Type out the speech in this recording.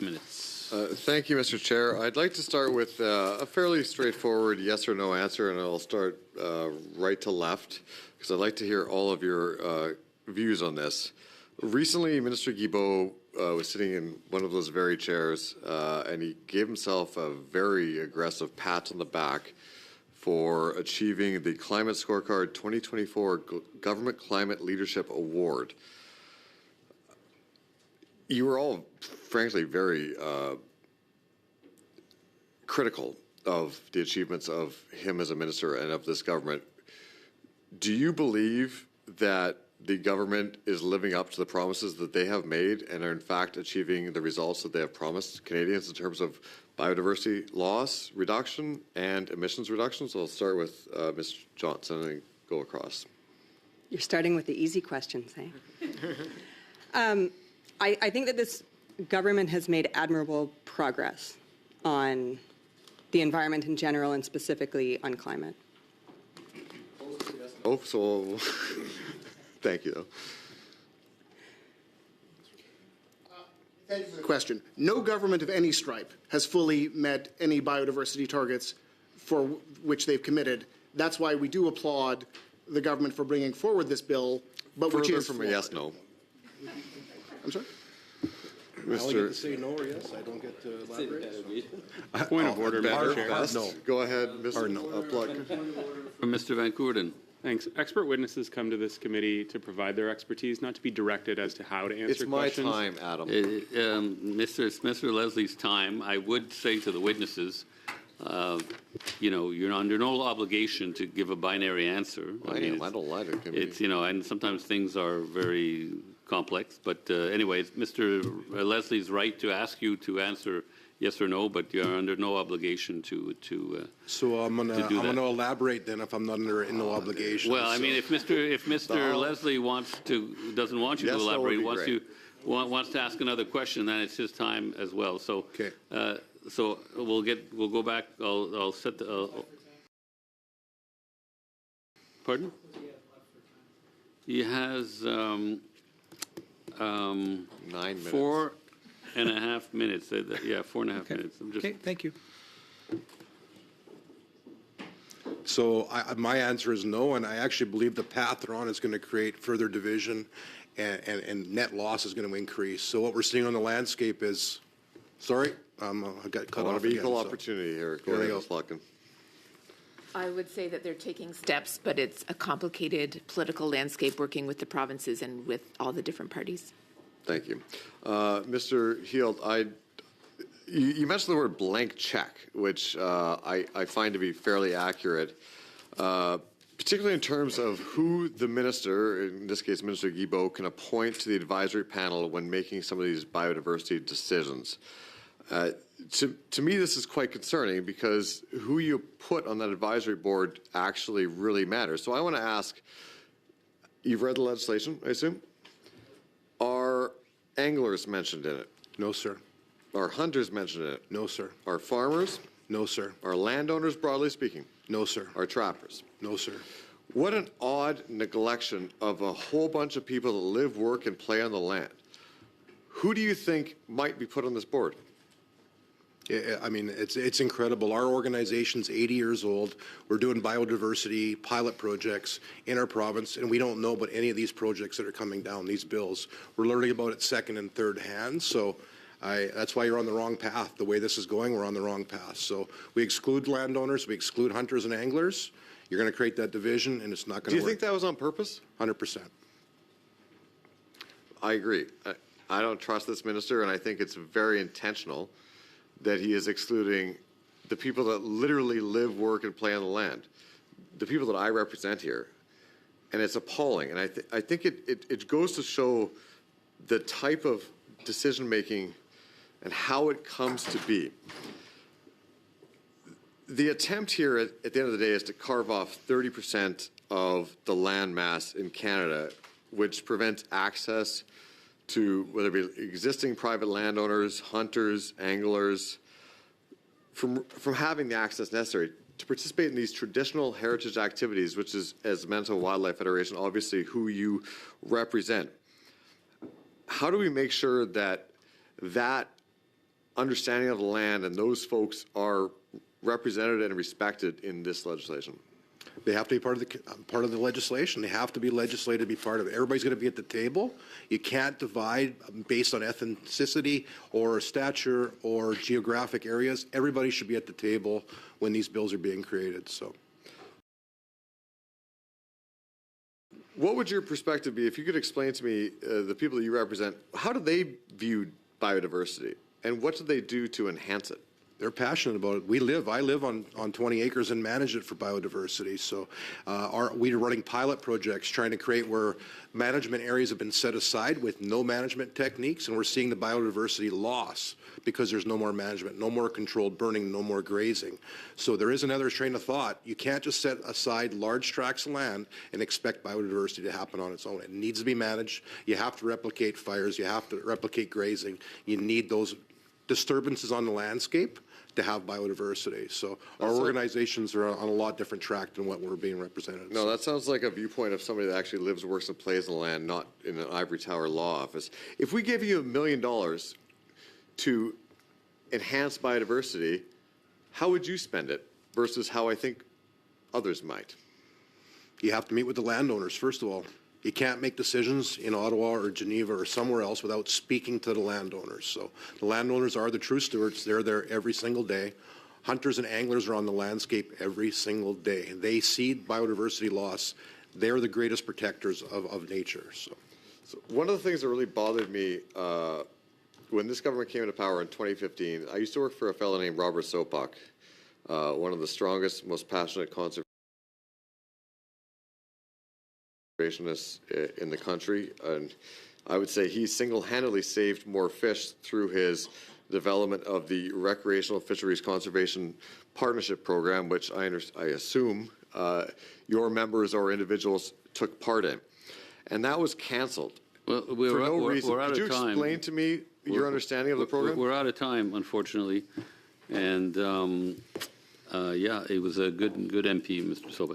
Minutes. Thank you, Mr. Chair. I'd like to start with a fairly straightforward yes or no answer, and I'll start right to left, because I'd like to hear all of your views on this. Recently, Minister Guilbeault was sitting in one of those very chairs, and he gave himself a very aggressive pat on the back for achieving the Climate Scorecard 2024 Government Climate Leadership Award. You were all, frankly, very critical of the achievements of him as a minister and of this government. Do you believe that the government is living up to the promises that they have made and are in fact achieving the results that they have promised Canadians in terms of biodiversity loss reduction and emissions reduction? So I'll start with Ms. Johnson and go across. You're starting with the easy questions, eh? I think that this government has made admirable progress on the environment in general and specifically on climate. Oh, so thank you. Thank you for the question. No government of any stripe has fully met any biodiversity targets for which they've committed. That's why we do applaud the government for bringing forward this bill, but which is from a yes, no. I'm sorry? I only get to say no or yes. I don't get to elaborate. Point of order, Mr. Chair. No. Go ahead, Mr. Plug. From Mr. Van Koerden. Thanks. Expert witnesses come to this committee to provide their expertise, not to be directed as to how to answer questions. It's my time, Adam. It's Mr. Leslie's time. I would say to the witnesses, you know, you're under no obligation to give a binary answer. I don't lie to the committee. It's, you know, and sometimes things are very complex. But anyways, Mr. Leslie's right to ask you to answer yes or no, but you're under no obligation to So I'm gonna elaborate then if I'm not under no obligation. Well, I mean, if Mr. Leslie doesn't want you to elaborate, wants to ask another question, then it's his time as well. So okay. So we'll go back. I'll set the. Pardon? He has 9 minutes. 4.5 minutes. Yeah, 4.5 minutes. Okay, thank you. So my answer is no, and I actually believe the path they're on is going to create further division, and net loss is going to increase. So what we're seeing on the landscape is, sorry, I got cut off again. Equal opportunity here. Go ahead, Ms. Larkin. I would say that they're taking steps, but it's a complicated political landscape working with the provinces and with all the different parties. Thank you. Mr. Heald, you mentioned the word blank check, which I find to be fairly accurate, particularly in terms of who the minister, in this case Minister Guilbeault, can appoint to the advisory panel when making some of these biodiversity decisions. To me, this is quite concerning because who you put on that advisory board actually really matters. So I want to ask, you've read the legislation, I assume? Are anglers mentioned in it? No, sir. Are hunters mentioned in it? No, sir. Are farmers? No, sir. Are landowners, broadly speaking? No, sir. Are trappers? No, sir. What an odd neglection of a whole bunch of people that live, work, and play on the land. Who do you think might be put on this board? I mean, it's incredible. Our organization's 80 years old. We're doing biodiversity pilot projects in our province, and we don't know about any of these projects that are coming down, these bills. We're learning about it second and third hand, so that's why you're on the wrong path. The way this is going, we're on the wrong path. So we exclude landowners, we exclude hunters and anglers. You're going to create that division, and it's not going to work. Do you think that was on purpose? 100%. I agree. I don't trust this minister, and I think it's very intentional that he is excluding the people that literally live, work, and play on the land, the people that I represent here. And it's appalling. And I think it goes to show the type of decision-making and how it comes to be. The attempt here at the end of the day is to carve off 30% of the land mass in Canada, which prevents access to whether it be existing private landowners, hunters, anglers, from having the access necessary to participate in these traditional heritage activities, which is, as the Manitoba Wildlife Federation, obviously who you represent. How do we make sure that that understanding of the land and those folks are represented and respected in this legislation? They have to be part of the legislation. They have to be legislated to be part of it. Everybody's going to be at the table. You can't divide based on ethnicity or stature or geographic areas. Everybody should be at the table when these bills are being created. So, what would your perspective be if you could explain to me the people that you represent? How do they view biodiversity, and what do they do to enhance it? they're passionate about it. I live on 20 acres and manage it for biodiversity. So we are running pilot projects trying to create where management areas have been set aside with no management techniques, and we're seeing the biodiversity loss because there's no more management, no more controlled burning, no more grazing. So there is another train of thought. You can't just set aside large tracts of land and expect biodiversity to happen on its own. It needs to be managed. You have to replicate fires. You have to replicate grazing. You need those disturbances on the landscape to have biodiversity. So our organizations are on a lot different track than what we're being represented. No, that sounds like a viewpoint of somebody that actually lives, works, and plays in the land, not in an ivory tower law office. If we gave you $1 million to enhance biodiversity, how would you spend it versus how I think others might? You have to meet with the landowners, first of all. You can't make decisions in Ottawa or Geneva or somewhere else without speaking to the landowners. So the landowners are the true stewards. They're there every single day. Hunters and anglers are on the landscape every single day. They see biodiversity loss. They're the greatest protectors of nature. So one of the things that really bothered me when this government came into power in 2015, I used to work for a fellow named Robert Sopak, one of the strongest, most passionate conservationists in the country, and I would say he single-handedly saved more fish through his development of the Recreational Fisheries Conservation Partnership Program, which I assume your members or individuals took part in, and that was canceled Well, for no reason. we're out Could you of time. explain to me your understanding of the program? We're out of time, unfortunately, and yeah, it was a good MP, Mr. Soba.